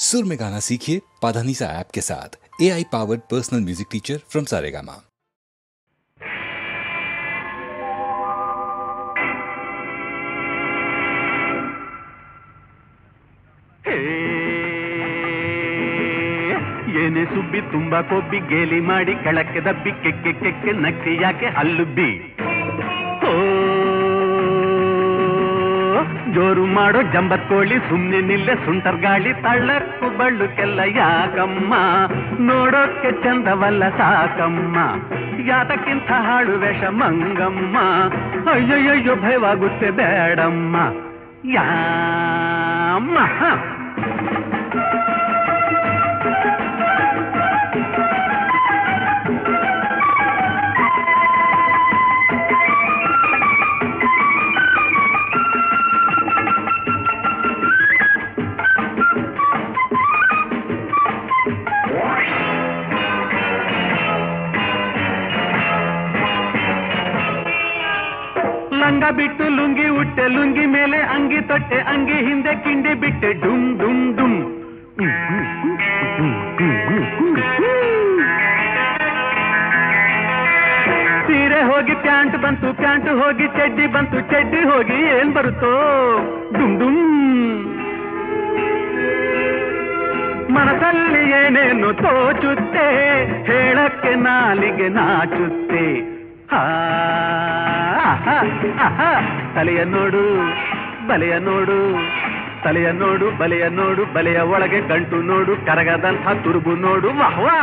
सुर में गाना सीखिए पाधानीसा ऐप के साथ। AI powered personal music teacher from Saregama. ಏನೇ ಸುಬ್ಬಿ ತುಂಬಾ ಕೊಬ್ಬಿ ಗೇಲಿ ಮಾಡಿ ಕೆಳಕ್ಕೆ ದಬ್ಬಿ ಕೆಕ್ಕೆ ಕೆಕ್ಕೆ ನಕ್ಕಿ ಯಾಕೆ ಹಲ್ಲುಬ್ಬಿ ಜೋರು ಮಾಡೋ ಜಂಬತ್ ಕೋಳಿ ಸುಮ್ನೆ ನಿಲ್ಲೆ ಸುಂಟರ್ ಗಾಳಿ ತಳ್ಳಕ್ಕೂ ಬಳ್ಳುಕ್ಕೆಲ್ಲ ಯಾಕಮ್ಮ ನೋಡೋಕ್ಕೆ ಚಂದವಲ್ಲ ಸಾಕಮ್ಮ ಯಾತಕ್ಕಿಂತ ಹಾಳು ವೇಷ ಮಂಗಮ್ಮ ಅಯ್ಯಯ್ಯೋ ಭಯವಾಗುತ್ತೆ ಬೇಡಮ್ಮ ಯಾಮ್ಮ ಲಂಗ ಬಿಟ್ಟು ಲುಂಗಿ ಉಟ್ಟೆ ಲುಂಗಿ ಮೇಲೆ ಅಂಗಿ ತೊಟ್ಟೆ ಅಂಗಿ ಹಿಂದೆ ಕಿಂಡಿ ಬಿಟ್ಟೆ ಡುಮ್ ಡುಮ್ ಡುಮ್ ಸೀರೆ ಹೋಗಿ ಪ್ಯಾಂಟ್ ಬಂತು ಪ್ಯಾಂಟ್ ಹೋಗಿ ಚಡ್ಡಿ ಬಂತು ಚಡ್ಡಿ ಹೋಗಿ ಏನ್ ಬರುತ್ತೋ ಡುಮ್ ಡುಮ್ ಮನಸ್ಸಲ್ಲಿ ಏನೇನು ತೋಚುತ್ತೆ ಹೇಳಕ್ಕೆ ನಾಲಿಗೆ ನಾಚುತ್ತೆ ತಲೆಯ ನೋಡು ಬಲೆಯ ನೋಡು ತಲೆಯ ನೋಡು ಬಲೆಯ ನೋಡು ಬಲೆಯ ಒಳಗೆ ಗಂಟು ನೋಡು ಕರಗದಂಥ ತುರುಬು ನೋಡು ವಾಹ್ವಾ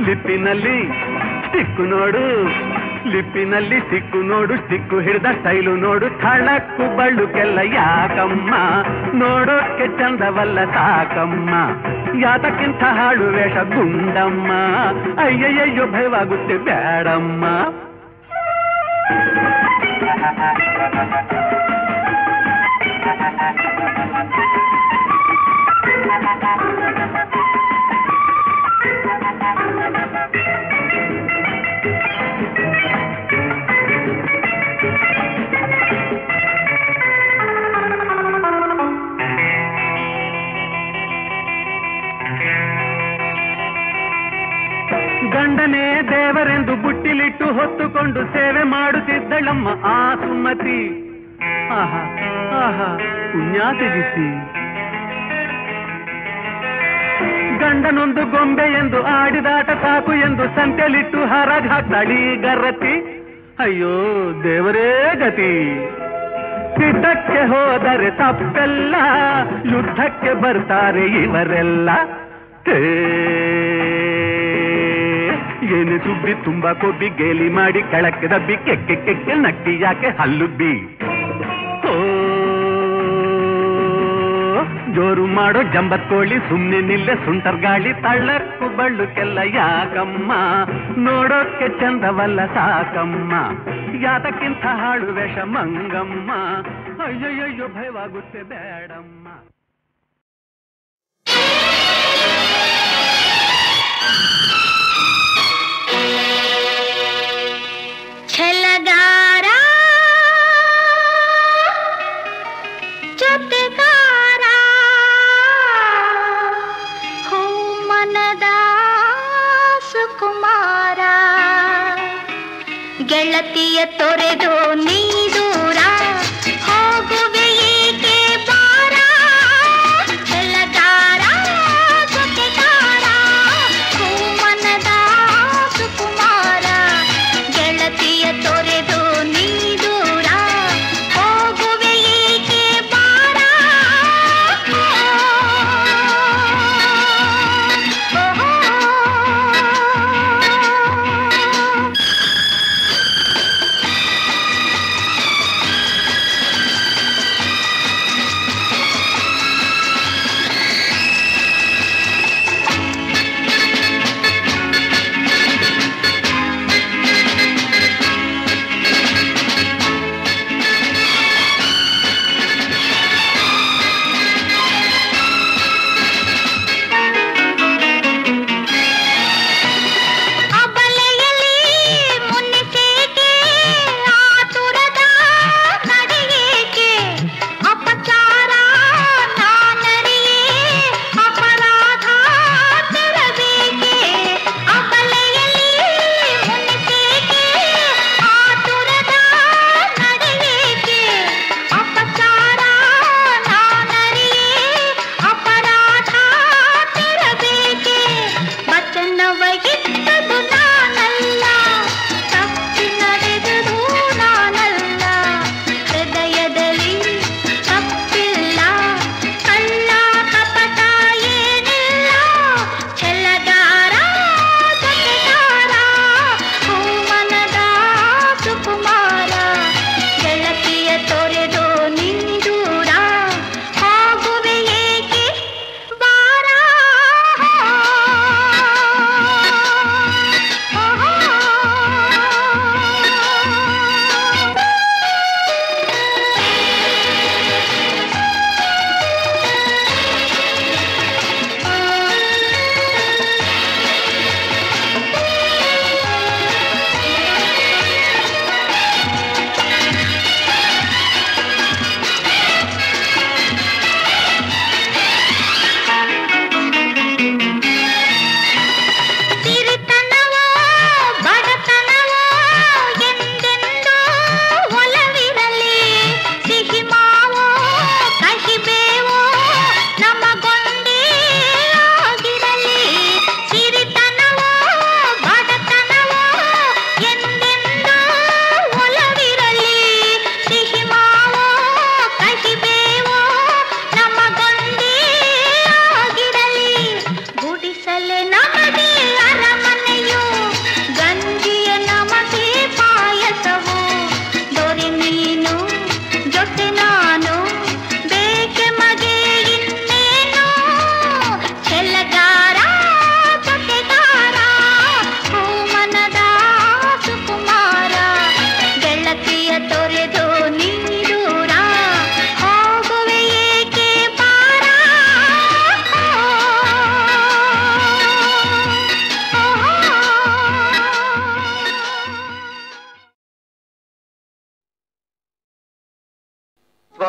ಲಿಪ್ಪಿನಲ್ಲಿ ಸ್ಟಿಕ್ಕು ನೋಡು ಲಿಪ್ಪಿನಲ್ಲಿ ಸಿಕ್ಕು ನೋಡು ಸ್ಟಿಕ್ಕು ಹಿಡಿದ ಸ್ಟೈಲು ನೋಡು ಥಳಕ್ಕು ಬಳ್ಳುಕೆಲ್ಲ ಯಾಕಮ್ಮ ನೋಡೋಕ್ಕೆ ಚಂದವಲ್ಲ ಸಾಕಮ್ಮ ಯಾತಕ್ಕಿಂತ ಹಾಳು ವೇಷ ಗುಂಡಮ್ಮ ಅಯ್ಯಯ್ಯೋ ಭಯವಾಗುತ್ತೆ ಬೇಡಮ್ಮ ಗಂಡನೇ ದೇವರೆಂದು ಬುಟ್ಟಿಲಿಟ್ಟು ಹೊತ್ತುಕೊಂಡು ಸೇವೆ ಮಾಡುತ್ತಿದ್ದಳಮ್ಮ ಆ ಸುಮತಿ ಆಹಾ ಆಹಾ ಪುಣ್ಯ ತೆಗಿಸಿ ಗಂಡನೊಂದು ಗೊಂಬೆ ಎಂದು ಆಡಿದಾಟ ಸಾಕು ಎಂದು ಸಂತೆಲಿಟ್ಟು ಹರಾಜ್ ಹಾಕ್ತಾಳಿ ಗರತಿ ಅಯ್ಯೋ ದೇವರೇ ಗತಿ ಸಿದ್ಧಕ್ಕೆ ಹೋದರೆ ತಪ್ಪೆಲ್ಲ ಯುದ್ಧಕ್ಕೆ ಬರ್ತಾರೆ ಇವರೆಲ್ಲ ಏನೇ ಸುಬ್ಬಿ ತುಂಬಾ ಕೊಬ್ಬಿ ಗೇಲಿ ಮಾಡಿ ಕೆಳಕ್ಕೆ ದಬ್ಬಿ ಕೆಕ್ಕೆ ಕೆಕ್ಕೆ ನಕ್ಕಿ ಯಾಕೆ ಹಲ್ಲುಬ್ಬಿ ಜೋರು ಮಾಡೋ ಜಂಬತ್ ಕೋಳಿ ಸುಮ್ನೆ ನಿಲ್ಲೆ ಸುಂಟರ್ ಗಾಳಿ ತಳ್ಳಕ್ಕೂ ಬಳ್ಳುಕ್ಕೆಲ್ಲ ಯಾಕಮ್ಮ ನೋಡೋಕ್ಕೆ ಚಂದವಲ್ಲ ಸಾಕಮ್ಮ ಯಾತಕ್ಕಿಂತ ಹಾಳು ವೇಷ ಮಂಗಮ್ಮ ಅಯ್ಯಯ್ಯೋ ಭಯವಾಗುತ್ತೆ ಬೇಡಮ್ಮ ಛಲಗಾರ ಜೊತೆಗಾರ ಹೋ ಮನದ ಸುಕುಮಾರ ಗೆಳತಿಯ ತೊರೆದು ನೀ ದೂರ ಹೋಗುವೆ ಏಕೆ ಬಾರ ಛಲಗಾರ ಜೊತೆಗಾರ ಹೋ ಮನದ ಸುಕುಮಾರ ಗೆಳತಿಯ ತೊರೆದು ನೀ ದೂರ ಹೋಗುವೆ ಏಕೆ ಬಾರ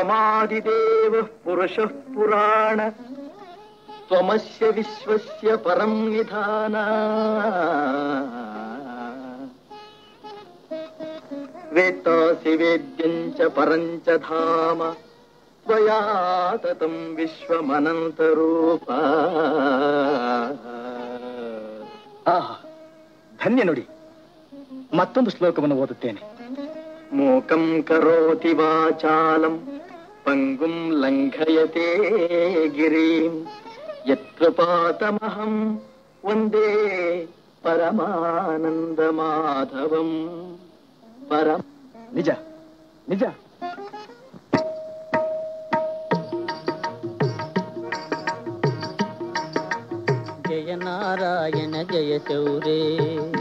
परमादिदेवः पुरुषः पुराण त्वमस्य विश्वस्य परं निधाना वेत्तासि वेद्यं च परं च धाम त्वया ततं विश्वमनन्तरूपा ಧನ್ಯ ನೋಡಿ. ಮತ್ತೊಂದು ಶ್ಲೋಕವನ್ನು ಓದುತ್ತೇನೆ. ಮೂಕಂ ಕರೋತಿ ವಾಚಾಲಂ ಪಂಗುಂ ಲಂಘಯತೆ ಗಿರಿಂ ಯತ್ಕೃಪಾತಮಹಂ ವಂದೇ ಪರಮಾನಂದ ಮಾಧವಂ. ಪರಂ ನಿಜ ನಿಜ. ಜಯ ನಾರಾಯಣ ಜಯ ಶೌರೇ,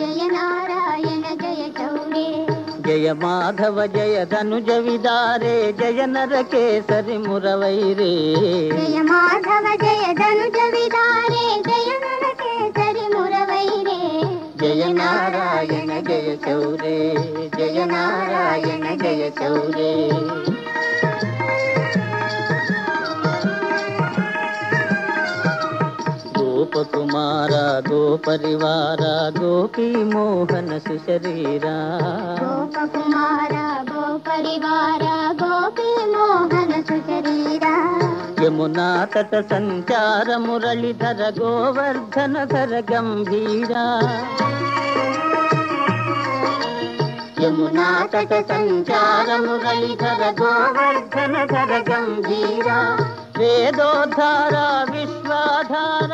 ಜಯ ನಾರಾಯಣ ಜಯ ಶೌರೇ, ಜಯ ಮಾಧವ ಜಯ ಧನುಜ ವಿದಾರೆ, ಜಯ ನರಕೇಸರಿ ಮುರವೈರೇ. ಜಯ ಮಾಧವ ಜಯ ಧನುಜ ವಿದಾರೆ, ಜಯ ನರಕೇಸರಿ ಮುರವೈರೇ. ಜಯ ನಾರಾಯಣ ಜಯ ಶೌರೇ, ಜಯ ನಾರಾಯಣ ಜಯ ಶೌರೇ. ಗೋಪಕುಮಾರ ಗೋಪರಿವಾರ ಗೋಪಿ ಮೋಹನ ಸುಶರೀರ. ಗೋಪಕುಮಾರ ಗೋಪರಿವಾರ ಗೋಪಿ ಮೋಹನ ಸುಶರೀರ. ಯಮುನಾ ತಟ ಸಂಚಾರ ಮುರಳೀಧರ ಗೋವರ್ಧನ ಧರ ಗಂಭೀರ. ಯಮುನಾ ತಟ ಸಂಚಾರ ಮುರಳೀಧರ ಗೋವರ್ಧನ ಧರ ಗಂಭೀರ. ವೇದೋದ್ಧಾರ ವಿಶ್ವಾಧಾರ,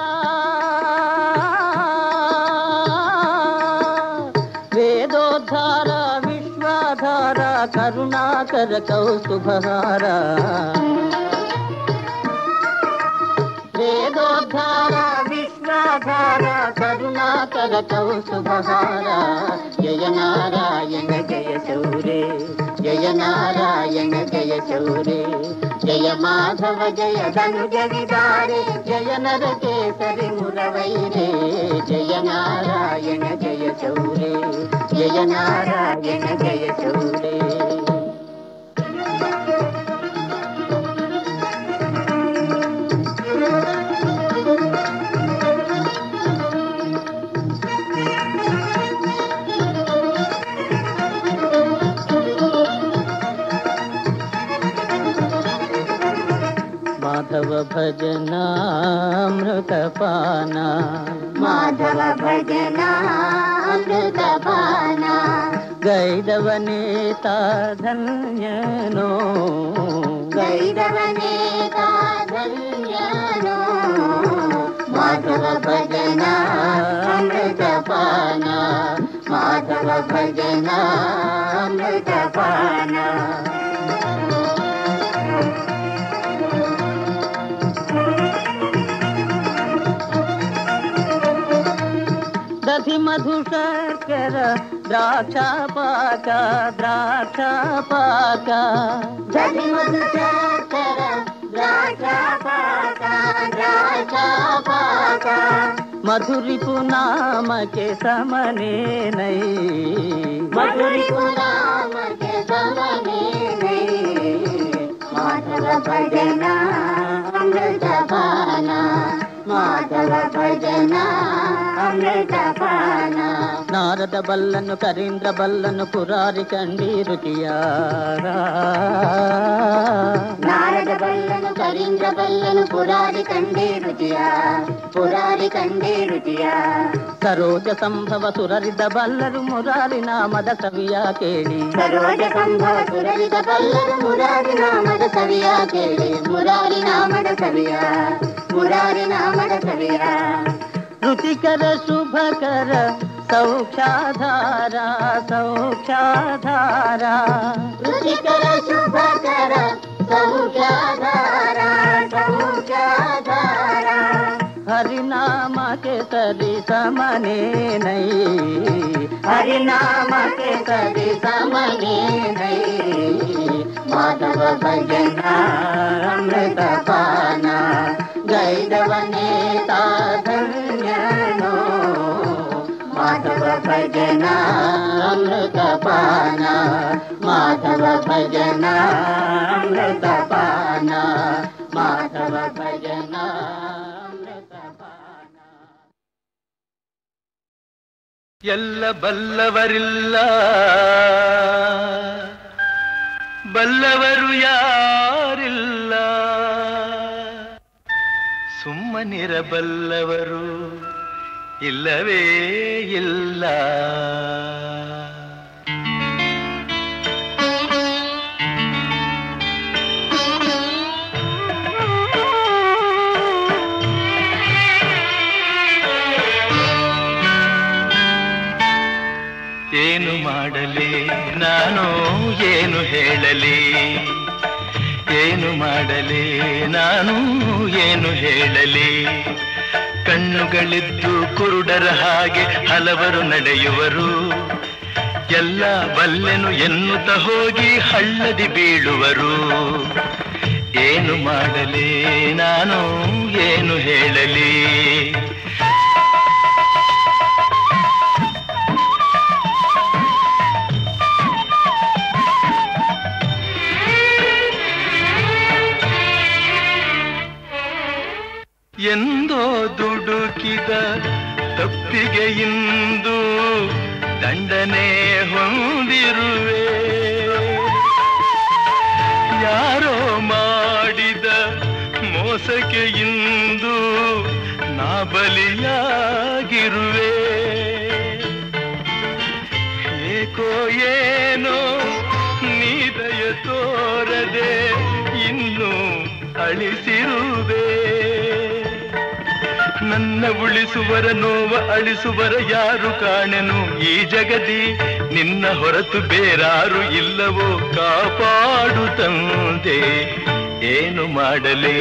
ವೇದೋದ್ಧಾರ ವಿಶ್ವಾಧಾರ ಕರುಣಾಕರ ಕೌಸ್ತುಭಹಾರ. ವೇದೋದ್ಧಾರ ವಿಶ್ವಾಧಾರ ಕರುಣಾಕರ ಕೌಸ್ತುಭಹಾರ. ಜಯ ನಾರಾಯಣ ಜಯ ಶೌರೇ, ಜಯ ನಾರಾಯಣ ಜಯ ಶೌರೇ. ಜಯ ಮಾಧವ ಜಯ ಧನುಜ ವಿದಾರೆ, ಜಯ ನರಕೇಸರಿ ಮುರವೈರೇ. ಜಯ ನಾರಾಯಣ ಜಯ ಶೌರೇ, ಜಯ ನಾರಾಯಣ ಜಯ ಶೌರೇ. ಮಾಧವ ಭಜನಾಮೃತಪಾನ, ಮಾಧವ ಭಜನಾಮೃತಪಾನ. ಗೈದವನೇತ ಧನ್ಯನೋ, ಗೈದವನೇತ ಧನ್ಯನೋ. ಮಾಧವ ಭಜನಾಮೃತಪಾನ, ಮಾಧವ ಭಜನಾಮೃತಪಾನ. ದಧಿ ಮಧು ಶರ್ಕರ ದ್ರಾಕ್ಷಾ ಪಾಕ, ದ್ರಾಕ್ಷಾ ಪಾಕ. ದಧಿ ಮಧು ಶರ್ಕರ ದ್ರಾಕ್ಷಾ ಪಾಕ, ದ್ರಾಕ್ಷಾ ಪಾಕ. ಮಧುರಿಪು ನಾಮಕ್ಕೆ ಸಮನೆ ನೈ, ಮಧುರಿಪು ನಾಮಕ್ಕೆ ಸಮನೆ ನೈ. ಮಾಧವ ಭಜನ ಅಮೃತಪಾನ, ಮಾಧವ ಭಜನ ಅಮೃತಪಾನ. ನಾರದ ಬಲ್ಲನು ಕರೀಂದ್ರ ಬಲ್ಲನು ಪುರಾರಿ ಕಂಡಿ ರುಚಿಯ. ನಾರದ ಬಲ್ಲನು ಕರೀಂದ್ರ ಬಲ್ಲನು ಪುರಾರಿ ಕಂಡಿ ರುಚಿಯ, ಪುರಾರಿ ಕಂಡಿ ರುಚಿಯ. ಸರೋಜ ಸಂಭವ ಸುರರಿದ ಬಲ್ಲರು ಮುರಾರಿ ನಾಮದ ಸವಿಯ ಕೇಳಿ. ಸರೋಜ ಸಂಭವ ಸುರರಿದ ಬಲ್ಲರು ಮುರಾರಿ ನಾಮದ ಸವಿಯ ಕೇಳಿ. ಮುರಾರಿ ನಾಮದ ಸವಿಯ, ಮುರಾರಿ ನಾಮದ ಸವಿಯ. ರುಚಿಕರ ಶುಭಕರ ಸೌಖ್ಯಾಧಾರ, ಸೌಖ್ಯಾಧಾರ. ರುಚಿಕರ ಶುಭಕರ ಸೌಖ್ಯಾಧಾರ, ಸೌಖ್ಯಾಧಾರ. ಹರಿನಾಮ के सरी समने नहीं, हरिनाम के सरी समने नहीं। माधव भजना अमृत पाना गैदवने धन्यनो। माधव भजना ಭಜನ ಅಮೃತಪಾನ ಮಾಧವ ಭಜನ ಅಮೃತಪಾನ ಮಾಧವ ಭಜನ ಅಮೃತಪಾನ. ಎಲ್ಲ ಬಲ್ಲವರಿಲ್ಲ ಬಲ್ಲವರು ಯಾರಿಲ್ಲ, ಸುಮ್ಮನಿರಬಲ್ಲವರು ಇಲ್ಲವೇ ಇಲ್ಲ. ಏನು ಮಾಡಲಿ ನಾನು ಏನು ಹೇಳಲಿ, ಏನು ಮಾಡಲಿ ನಾನು ಏನು ಹೇಳಲಿ. ಕಣ್ಣುಗಳಿದ್ದು ಕುರುಡರ ಹಾಗೆ ಹಲವರು ನಡೆಯುವರು, ಎಲ್ಲ ಬಲ್ಲೆನು ಎನ್ನುತ್ತ ಹೋಗಿ ಹಳ್ಳದಿ ಬೀಳುವರು. ಏನು ಮಾಡಲಿ ನಾನು ಏನು ಹೇಳಲಿ. ಎಂದೋ ದುಡುಕಿದ ತಪ್ಪಿಗೆ ಇಂದು ದಂಡನೆ ಹೊಂದಿರುವೆ, ಯಾರೋ ಮಾಡಿದ ಮೋಸಕ್ಕೆ ಇಂದು ನಾ ಬಲಿಯಾಗಿರುವೆ. ಏಕೋ ಏನೋ ನೀ ದಯ ತೋರದೆ ಇನ್ನೂ ಅಳಿಸಿರುವೆ. ನನ್ನ ಉಳಿಸುವರ ನೋವ ಅಳಿಸುವರ ಯಾರು ಕಾಣೆನು ಈ ಜಗದಿ, ನಿನ್ನ ಹೊರತು ಬೇರಾರು ಇಲ್ಲವೋ ಕಾಪಾಡು ತಂದೆ. ಏನು ಮಾಡಲಿ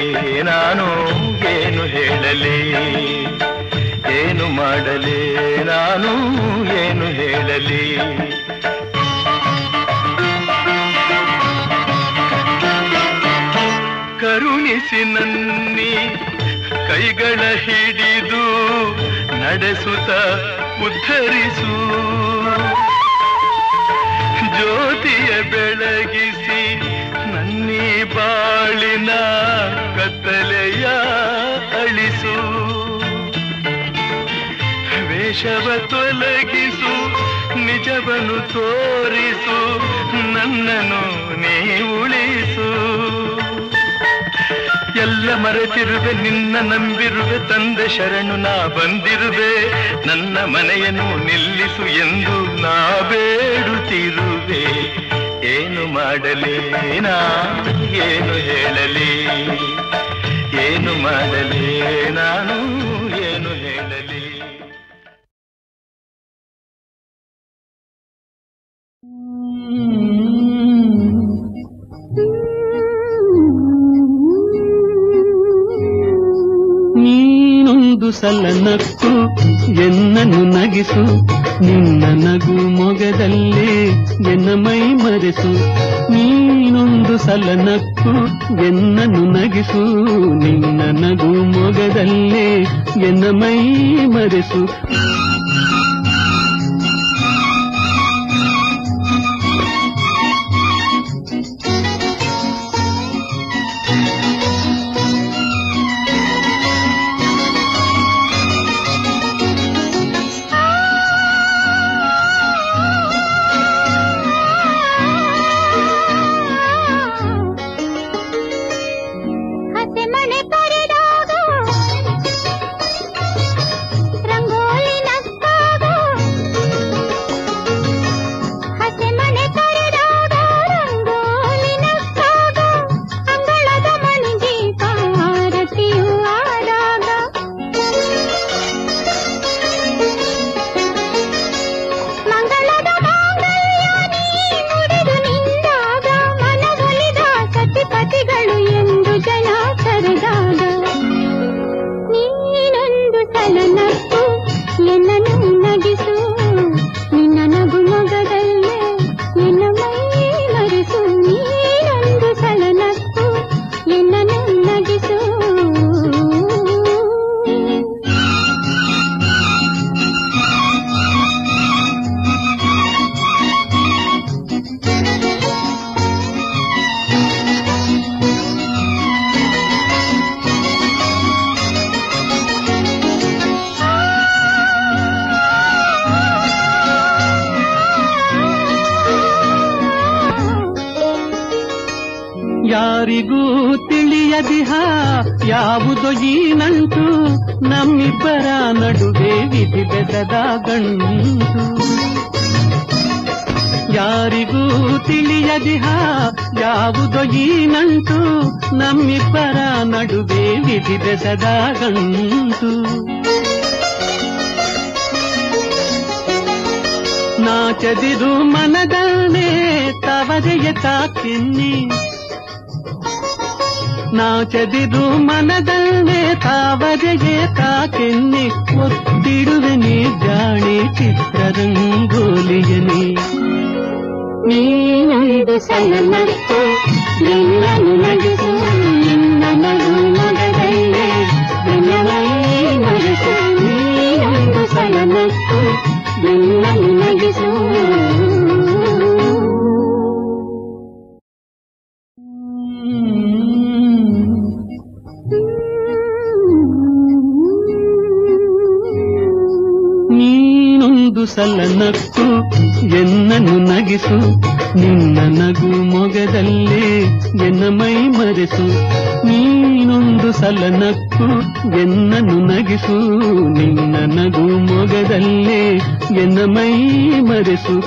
ನಾನು ಏನು ಹೇಳಲಿ, ಏನು ಮಾಡಲಿ ನಾನು ಏನು ಹೇಳಲಿ. ಕರುಣಿಸಿ ನನ್ನಿ ಕೈಗಳ ಹಿಡಿದು ನಡೆಸುತ್ತ ಉದ್ಧರಿಸು, ಜ್ಯೋತಿಯ ಬೆಳಗಿಸಿ ನನ್ನೀ ಬಾಳಿನ ಕತ್ತಲೆಯ ಅಳಿಸು. ವೇಷವ ತೊಲಗಿಸು ನಿಜವನ್ನು ತೋರಿಸು, ನನ್ನನ್ನು ನೀ ಉಳಿಸು. ಎಲ್ಲ ಮರೆತಿರುವೆ ನಿನ್ನ ನಂಬಿರುವೆ, ತಂದೆ ಶರಣು ನಾ ಬಂದಿರುವೆ. ನನ್ನ ಮನೆಯನ್ನು ನಿಲ್ಲಿಸು ಎಂದು ನಾ ಬೇಡುತ್ತಿರುವೆ. ಏನು ಮಾಡಲಿ ನಾ ಏನು ಹೇಳಲಿ, ಏನು ಮಾಡಲಿ ನಾನು ಏನು ಹೇಳಲಿ. ನೀನೊಂದು ಸಲ ನಕ್ಕು ಎನ್ನನ್ನು ನಗಿಸು, ನಿನ್ನ ನಗು ಮೊಗದಲ್ಲೇ ಎನ್ನ ಮೈ ಮರೆಸು. ನೀನೊಂದು ಸಲ ನಕ್ಕು ಎನ್ನನ್ನು ನಗಿಸು, ನಿನ್ನ ನಗು ಮೊಗದಲ್ಲೇ ಎನ್ನ ಮೈ ಮರೆಸು. ಎಂದು ಜಯ ಕರೆದಾಗ ತಿಳಿಯದಿಹ ಯಾವುದೋ ಈ ನಂಟು ನಮ್ಮಿಬ್ಬರ ನಡುವೆ ವಿಧಿ ಬೆಸದ ಗಂಟು. ಯಾರಿಗೂ ತಿಳಿಯದಿಹ ಯಾವುದೋ ಈ ನಂಟು ನಮ್ಮಿಬ್ಬರ ನಡುವೆ ವಿಧಿ ಬೆಸದ ಗಂಟು. ನಾಚದಿರು ಮನದಲ್ಲೇ ತವರೆಯ ತಾಕಿನ್ನಿ, ನಾಚದಿರು ಮನದಲ್ಲೇ ತಾವರೆಯೇ ತಾಕಿನ್ನಿ. ಒತ್ತಿಡುವೆ ನೀ ಜಾಣಿ ಚಿತ್ರರಂಗೋಲಿಯನಿ. ನೀನೊಂದು ಸಲ ನಕ್ಕು ನಿನ್ನನ್ನು ನಗಿಸು, ನಿನ್ನ ನಗು ಮೊಗದಲ್ಲೇ ನಿನ್ನವೈ ಮರೆಸು. ನೀನೊಂದು ಸಲ ನಕ್ಕು ನಿನ್ನನ್ನು ನಗಿಸು. ನೀನೊಂದು ಸಲ ನಕ್ಕು ಎನ್ನನ್ನು ನಗಿಸು, ನಿನ್ನ ನಗು ಮೊಗದಲ್ಲೇ ಎನ್ನ ಮೈ ಮರೆಸು. ನೀನೊಂದು ಸಲ ನಕ್ಕು ಎನ್ನನ್ನು ನಗಿಸು, ನಿನ್ನ ನಗು ಮೊಗದಲ್ಲೇ ಎನ್ನ ಮೈ ಮರೆಸು.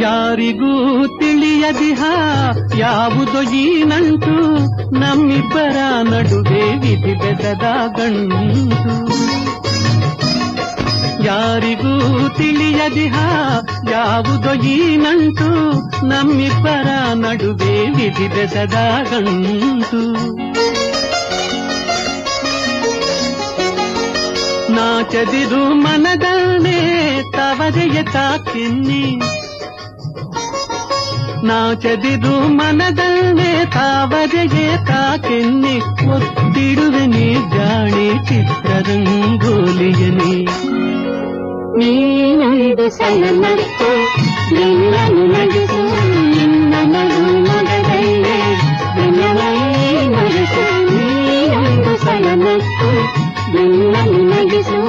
ಯಾರಿಗೂ ತಿಳಿಯದಿಹ ಯಾವುದೋ ಈ ನಂಟು ನಮ್ಮಿಬ್ಬರ ನಡುವೆ ವಿಧಿ ಬೆಸದ ಗಂಟು. ಯಾರಿಗೂ ತಿಳಿಯದಿಹ ಯಾವುದೋ ಈ ನಂಟು ನಮ್ಮಿಬ್ಬರ ನಡುವೆ ವಿಧಿ ಬೆಸದ ಗಂಟು. ನಾಚದಿರು ಮನದಲ್ಲೇ ತವರೆಯ ತಾಕಿನ್ನಿ, ನಾಚದಿರು ಮನದಲ್ಲೇ ತಾವರೆಯೇ ತಾಕಿನ್ನಿ. ಒತ್ತಿಡುವೆ ನೀ ಜಾಣಿ ಚಿತ್ರರಂಗೋಲಿಯನಿ. ನೀನೊಂದು ಸಲ ನಕ್ಕು ನಿನ್ನನ್ನು ನಗಿಸು, ನಿನ್ನ ನಗು ಮೊಗದಲ್ಲೇ ನಿನ್ನವೈ ಮರೆಸು. ನೀನೊಂದು ಸಲ ನಕ್ಕು ನಿನ್ನನ್ನು ನಗಿಸು.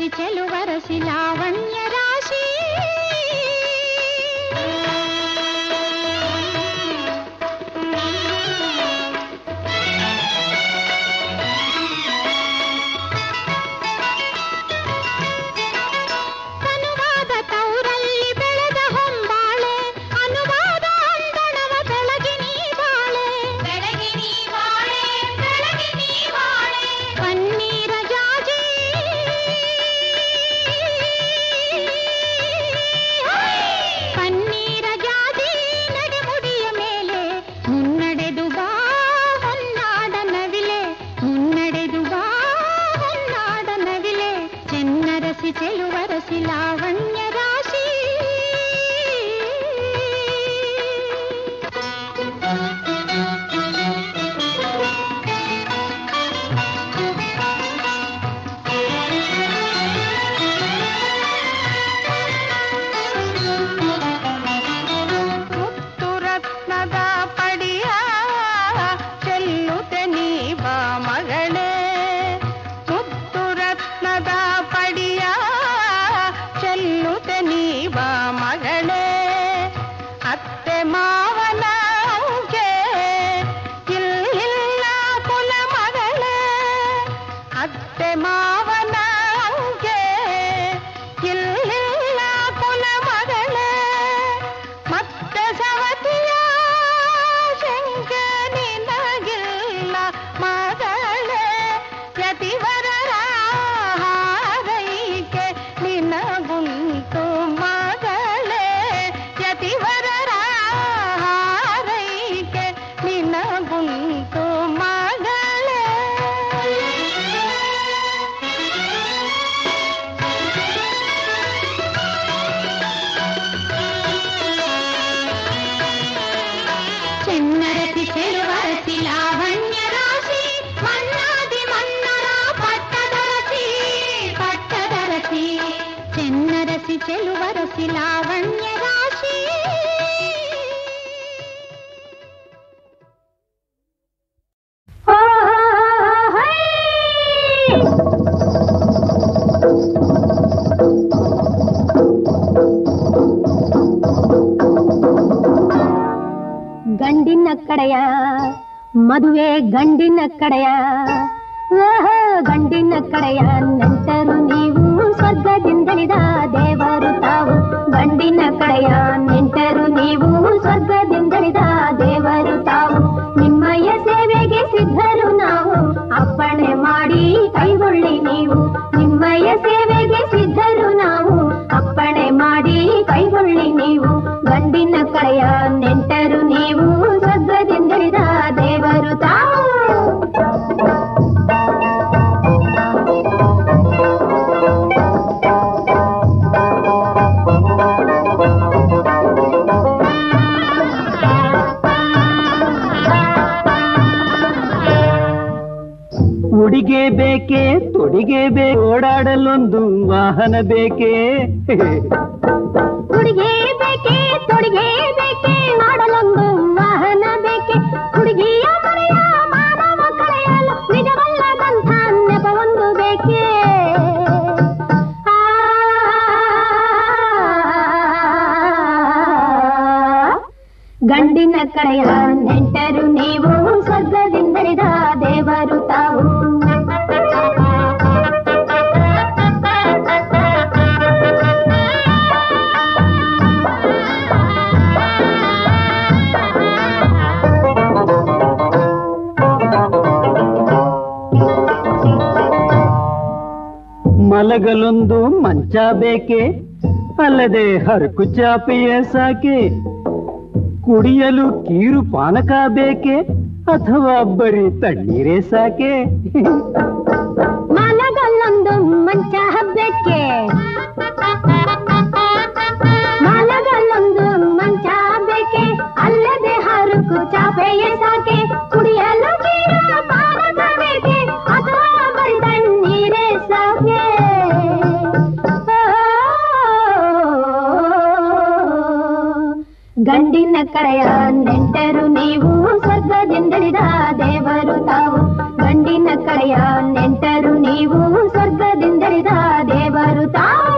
ಚನ್ನರಸಿ ಚೆಲುವರಸಿ ಲಾವಣ್ಯ ರಾಶಿ ತನುವಾದ ತೌರಲ್ಲಿ ಬೆಳೆದ ಹೊಂಬಾಳೆ ಅನುವಾದ ಅಂದಣವ ಬೆಳಗಿನಿ ಬಾಳೆ ಬೆಳಗಿನಿ ಬಾಳೆ ಬೆಳಗಿನಿ ಬಾಳೆ ಪನ್ನೀರ ಜಾಜಿ ಪನ್ನೀರ ಜಾಜಿ ನಡೆಮುಡಿಯ ಮೇಲೆ ಮುನ್ನಡೆದು ಬಾ ಹೊನ್ನಾಡ ನವಿಲೆ ಮುನ್ನಡೆದು ಬಾ ಹೊನ್ನಾಡ ನವಿಲೆ ಚೆನ್ನರಸಿ ಚೆಲುವರಸಿ ಲಾವಣ್ಯ ರಾಶಿ ಮುತ್ತು ರತ್ನದ ಪಡಿಯ ಚೆಲ್ಲುತ್ತೆ ನೀ ಬಾ ಮಗಳೇ ಮುತ್ತು ರತ್ನದ ಪಡಿಯ ಚೆಲ್ಲುತ್ತೆ ನೀ ಬಾ ಮಗಳೇ ಅತ್ತೆ ಮಾವನ ಅಂಕೆ ಇಲ್ಲಿಲ್ಲ ಕುಲ ಮಗಳೇ ಅತ್ತೆ ಮಾವನ ಅಂಕೆ ಇಲ್ಲಿಲ್ಲ ಕುಲ ಮಗಳೇ ಮತ್ತೆ ಸವತಿಯ ಶಂಕ ನಿನಗಿಲ್ಲ ಮಗಳೇ ಯತಿವರರ ಹಾರೈಕೆ ನಿನಗುಂಟು ಮಗಳೇ ಯತಿವರರ ಹಾರೈಕೆ ನಿನಗುಂಟು ಮಗಳೇ ಚೆನ್ನರಸಿ ಚೆಲುವರಸಿ ಲಾವಣ್ಯ ರಾಶಿ ಮನ್ನಾದಿ ಮನ್ನರ ಪಟ್ಟದರಸಿ ಪಟ್ಟದರಸಿ ಚೆನ್ನರಸಿ ಚೆಲುವರಸಿ ಲಾವಣ್ಯ ರಾಶಿ ಗಂಡಿನ ಕಡೆಯ ಮದುವೆ ಗಂಡಿನ ಕಡೆಯ ಗಂಡಿನ ಕಡೆಯ ನೆಂಟರು ನೀವು ಸ್ವರ್ಗದಿಂದಳಿದ ದೇವರು ತಾವು ಗಂಡಿನ ಕಡೆಯ ನೆಂಟರು ನೀವು ಸ್ವರ್ಗದಿಂದಳಿದ ದೇವರು ತಾವು ನಿಮ್ಮಯ್ಯ ಸೇವೆಗೆ ಸಿದ್ಧರು ನಾವು ಅಪ್ಪಣೆ ಮಾಡಿ ಕೈಗೊಳ್ಳಿ ನೀವು ನಿಮ್ಮಯ್ಯ ಸೇವೆಗೆ ಸಿದ್ಧರು ನಾವು ಅಪ್ಪಣೆ ಮಾಡಿ ಕೈಗೊಳ್ಳಿ ನೀವು ಗಂಡಿನ ಕಡೆಯ ನೆಂಟರು ನೀವು ಸ್ವರ್ಗದಿಂದಳಿದ ದೇವರು ತಾವು ಉಡಿಗೆ ಬೇಕೆ ತೊಡಿಗೆ ಓಡಾಡಲೊಂದು ವಾಹನ ಬೇಕೆ ಹುಡುಗಿ ಬೇಕೆ ತೊಡಿಗೆ ಬೇಕೆ ಮಾಡಲೊಂದು ವಾಹನ ಬೇಕೆ ಹುಡುಗಿಯ ಮನೆಯ ಮಾನವ ಕಳೆಯಲು ನಿಜವಲ್ಲದಂಥ ನೆಪವೊಂದು ಬೇಕೆ ಗಂಡಿನ ಕಡೆಯ ನೆಂಟರು ನೀವು ಸ್ವರ್ಗದಿಂದಳಿದ ದೇವರು ತಾವು ಮಲಗಲೊಂದು ಮಂಚ ಬೇಕೆ ಅಲ್ಲದೆ ಹರಕು ಚಾಪೆಯ ಸಾಕೆ ಕುಡಿಯಲು ಕೀರು ಪಾನಕ ಬೇಕೆ ಅಥವಾ ಬರೀ ತಣ್ಣೀರೇ ಸಾಕೆ ಮಲಗಲ್ಲೊಂದು ಮಂಚ ಬೇಕೆ ಮಲಗಲ್ಲೊಂದು ಮಂಚ ಬೇಕೆ ಅಲ್ಲದೆ ಹರಕು ಚಾಪೆಯ ಸಾಕೆ ಕುಡಿಯಲು ಕೀರು ಪಾನಕ ಬೇಕೆ ಅಥವಾ ಬರೀ ತಣ್ಣೀರೇ ಸಾಕೆ ಗಂಡಿನ ಕಡೆಯ ನೆಂಟರು ನೀವು ಸ್ವರ್ಗದಿಂದಳಿದ ದೇವರು ತಾವು ಗಂಡಿನ ಕಡೆಯ ನೆಂಟರು ನೀವು ಸ್ವರ್ಗದಿಂದಳಿದ ದೇವರು ದೇವರು ತಾವು.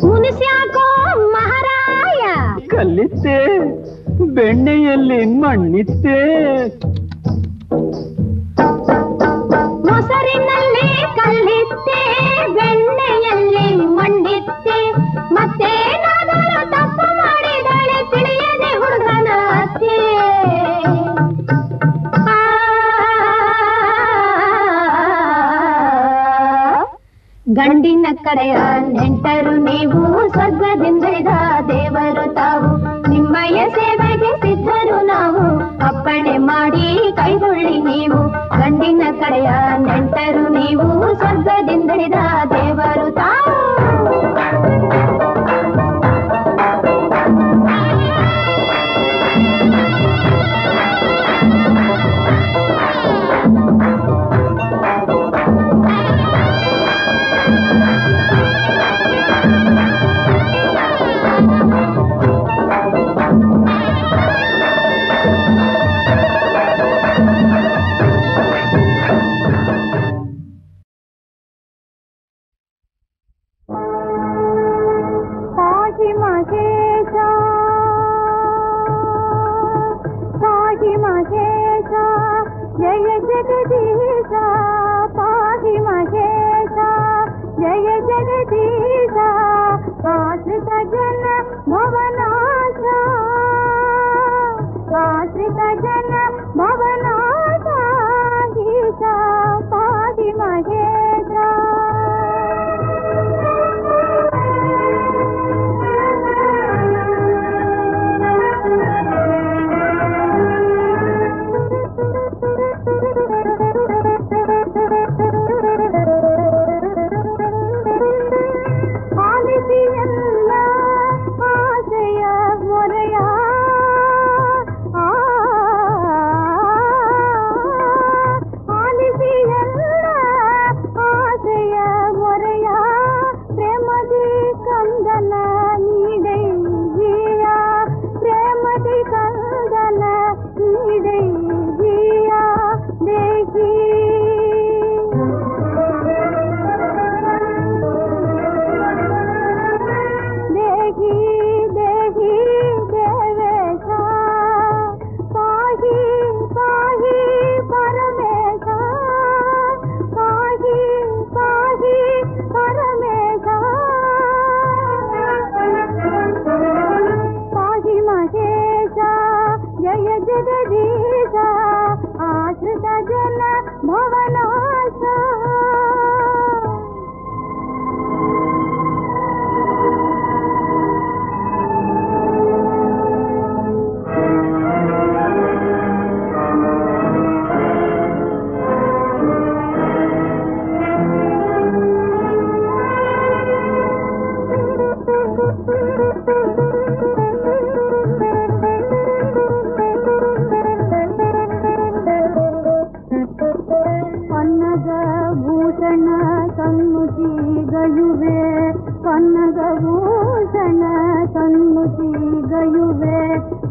ಮುನಿಸ್ಯಾಕೋ ಮಹಾರಾಯ ಕಲ್ಲಿತ್ತೆ ಬೆಣ್ಣೆಯಲ್ಲಿ ಮಣ್ಣಿತ್ತೆ, ಮೊಸರಿನಲ್ಲಿ ಕಲ್ಲಿತ್ತೆ ಬೆಣ್ಣೆಯಲ್ಲಿ ಮಣ್ಣಿತ್ತೆ, ಮತ್ತೇನಾದರೂ ತಪ್ಪು ಮಾಡಿದಳೆ ತಿಳಿಯದೆ ಹುಡುಗನ ಅತ್ತೆ. ಗಂಡಿನ ಕಡೆಯ ನೆಂಟರು ನೀವು, ಸ್ವರ್ಗದಿಂದಿಳಿದ ದೇವರು ತಾವು, ನಿಮ್ಮಯ ಸೇವೆಗೆ ಸಿದ್ಧರು ನಾವು, ಅಪ್ಪಣೆ ಮಾಡಿ ಕೈಗೊಳ್ಳಿ ನೀವು. ಗಂಡಿನ ಕಡೆಯ ನೆಂಟರು ನೀವು, ಸ್ವರ್ಗದಿಂದಿಳಿದ ದೇವರು ತಾವು. जय जगदीश पाहि महेश, जय जगदीश आश्रित जन भवनाश, आश्रित जन भवनाश ईश पाहि महेश।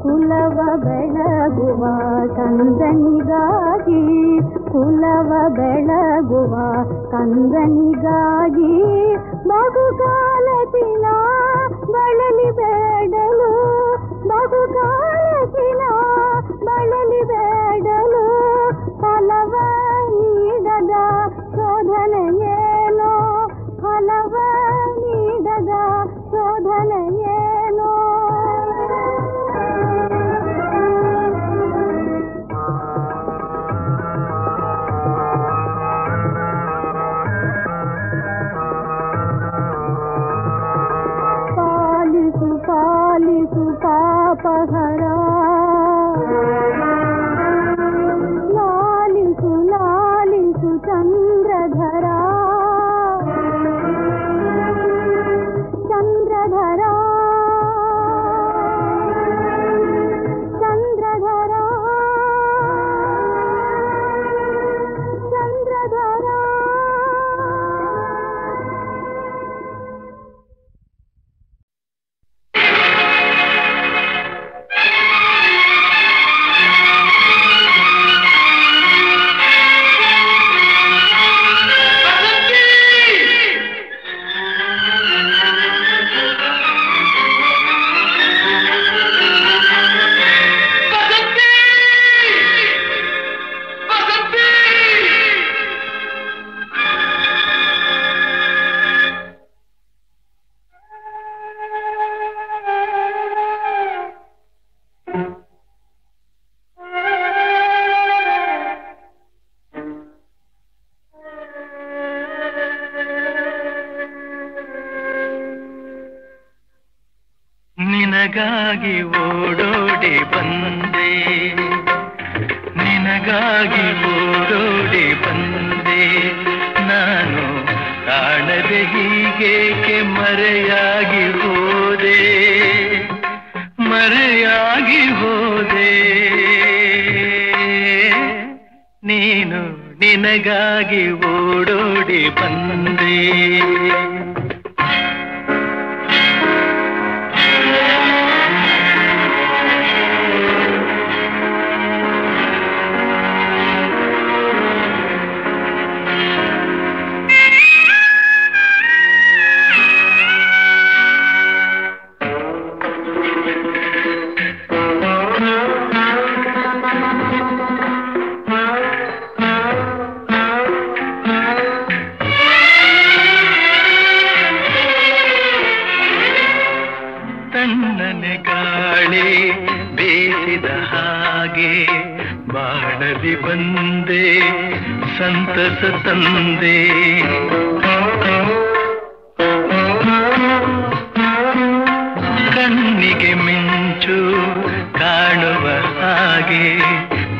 ಕುಲವ ಬೆಳಗುವ ಕಂದನಿಗಾಗಿ, ಕುಲವ ಬೆಳಗುವ ಕಂದನಿಗಾಗಿ ಬಹುಕಾಲದಿನ ಬಳಲಿ ಬೇಡಲು, ಬಹುಕಾಲದಿನ ಬಳಲಿ ಬೇಡಲು ಫಲವ ನೀಡದ ಶೋಧನೆಯೇನೋ, ಫಲವ ನೀಡದ ಶೋಧನೆಯೇನೋ. ಪಾಲಿಸು ಪಾಲಿಸು ಪಾಪಹರ ನಿನಗಾಗಿ ಓಡೋಡಿ ಬಂದೆ, ನಿನಗಾಗಿ ಓಡೋಡಿ ಬಂದೆ, ನಾನು ಕಾಣದೆ ಹೀಗೇಕೆ ಮರೆಯಾಗಿ ಹೋದೆ, ಮರೆಯಾಗಿ ಹೋದೆ. ನೀನು ನಿನಗಾಗಿ ಓಡೋಡಿ ಬಂದೆ. ತಣ್ಣನೆ ಗಾಳಿ ಬೇಸಿದ ಹಾಗೆ ಬಾಳಲಿ ಬಂದೆ, ಸಂತಸ ತಂದೆ. ಕಣ್ಣಿಗೆ ಮಿಂಚು ಕಾಣುವ ಹಾಗೆ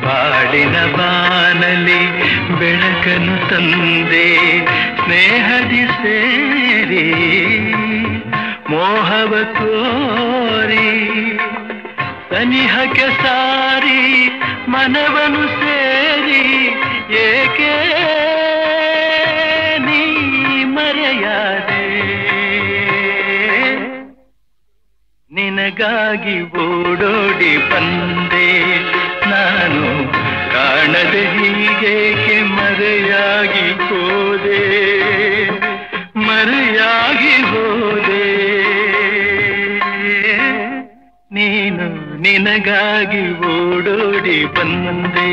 ಬಾಳಿನ ಬಾನಲಿ ಬೆಳಕನ್ನು ತಂದೆ. ಸ್ನೇಹದಿ ಸೇರಿ ಮೋಹವ ತೋರಿ ಸನಿಹಕ್ಕೆ ಸಾರಿ ಮನವನು ಸೇರಿ ಏಕೆ ನೀ ಮರೆಯಾದೆ. ನಿನಗಾಗಿ ಓಡೋಡಿ ಬಂದೆ, ನಾನು ಕಾಣದೆ ಹೀಗೇಕೆ ಮರೆಯಾಗಿ ಹೋದೆ, ಮರೆಯಾಗಿ ಹೋದೆ. ನೀನು ನಿನಗಾಗಿ ಓಡೋಡಿ ಬಂದೆ.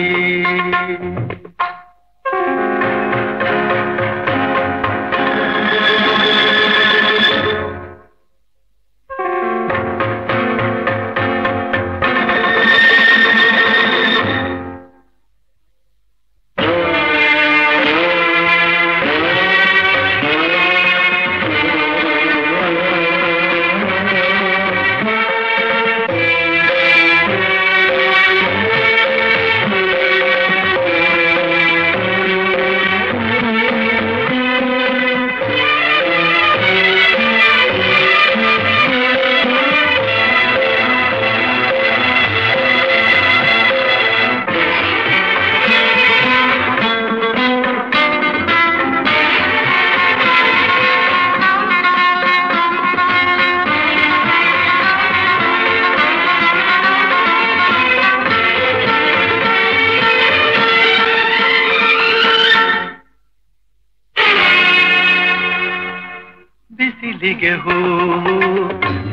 ಬಿಸಿಲಿಗೆ ಹೂವು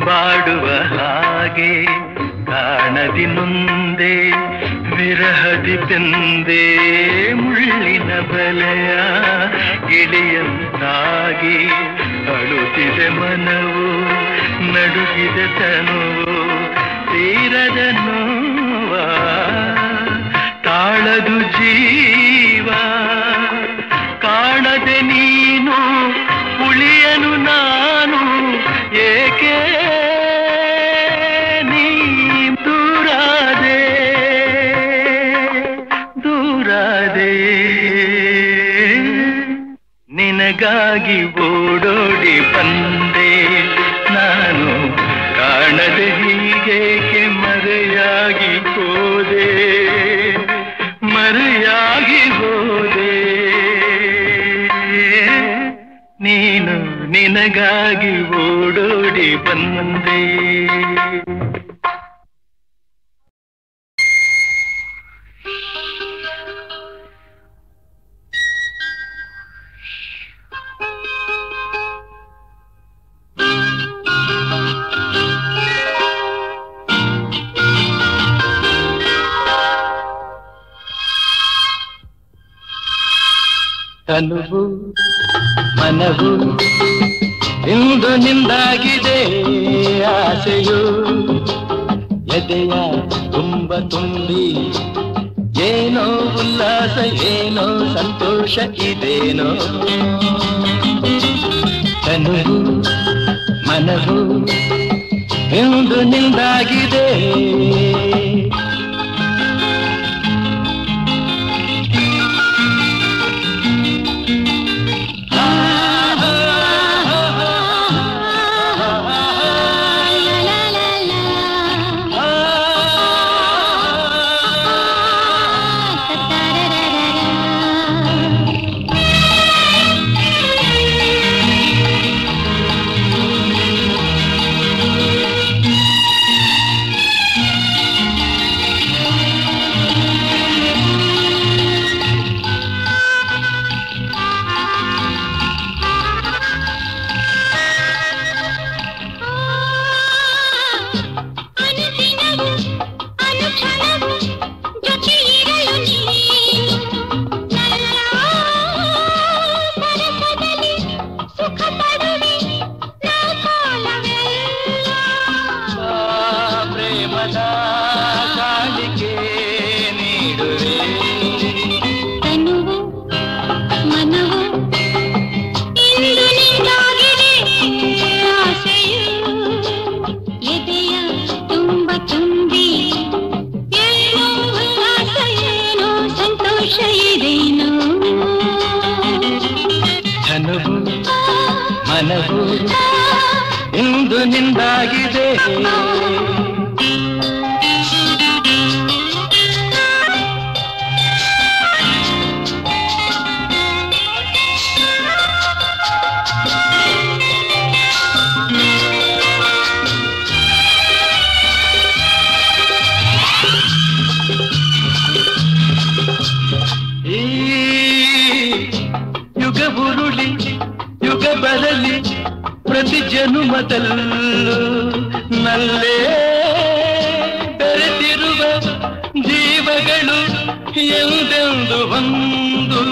ಬಾಡುವ ಹಾಗೆ ಕಾಣದಿ ನೊಂದೆ, ವಿರಹದಿ ಬೆಂದೆ. ಮುಳ್ಳಿನ ಬಲೆಯ ಗಿಳಿಯಂತಾಗಿ ಅಳುತ್ತಿದೆ ಮನವು, ನಡುಗಿದೆ ತನುವು. ತೀರದ ನೋವ ತಾಳದು ಜೀವ, ಕಾಣದೆ ನೀನು ಉಳಿಯನು ನಾನು ಏಕೆ ನೀ ದೂರಾದೆ, ದೂರಾದೆ. ನಿನಗಾಗಿ ಓಡೋಡಿ ಬಂದೆ, ನಾನು ಕಾಣದೆ ಹೀಗೇಕೆ ಮರೆಯಾಗಿ ಹೋದೆ, ಮರೆಯಾಗಿ ಹೋದೆ. ನೀನು ನಿನಗಾಗಿ ಓಡೋಡಿ ಬಂದೆ. ತನುವು ಮನವು ಇಂದು ನಿಂದಾಗಿದೆ, ಆಸೆಯು ಎದೆಯ ತುಂಬಿ ಏನೋ ಉಲ್ಲಾಸ ಏನೋ ಸಂತೋಷ ಇದೇನೋ ತನುವು ಮನವು ಎಂದು ನಿಂದಾಗಿದೆ ಮನವು ಇಂದು ನಿಂದಾಗಿದೆ ಬರಲಿ ಪ್ರತಿ ಜನುಮದಲ್ಲೂ ನಲ್ಲೇ ಬೆರೆತಿರುವ ಜೀವಗಳು ಎಂದೆಂದು ಒಂದು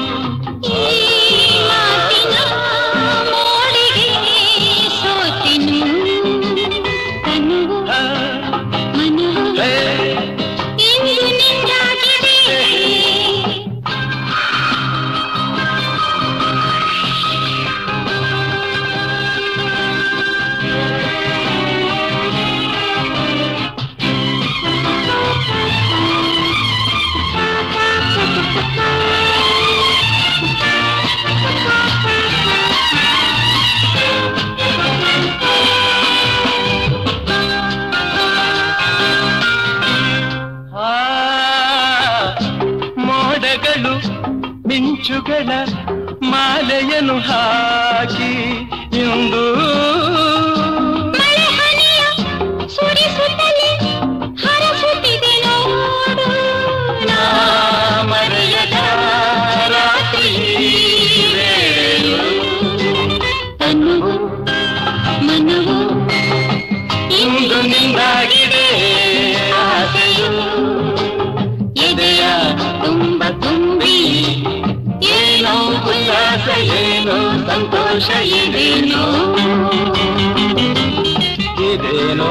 ಮಿಂಚುಗಳ ಮಾಲೆಯನ್ನು ಹಾಕಿ ಇಂದು ಸುರಿಸುತ್ತಲೇ ಹರಸುತ್ತಿದೆ ನೋಡು ಮರೆಯದ ರಾತ್ರಿ ತನುವು ಮನವು ಇಂದು ನಿಂದಾಗಿದೆ ಆಸೆಯು ಎದೆಯ ತುಂಬ ತುಂಬಿ ಏನೋ ಉಲ್ಲಾಸ ಏನೋ ಸಂತೋಷ ಇದೇನೋ ಇದೇನೋ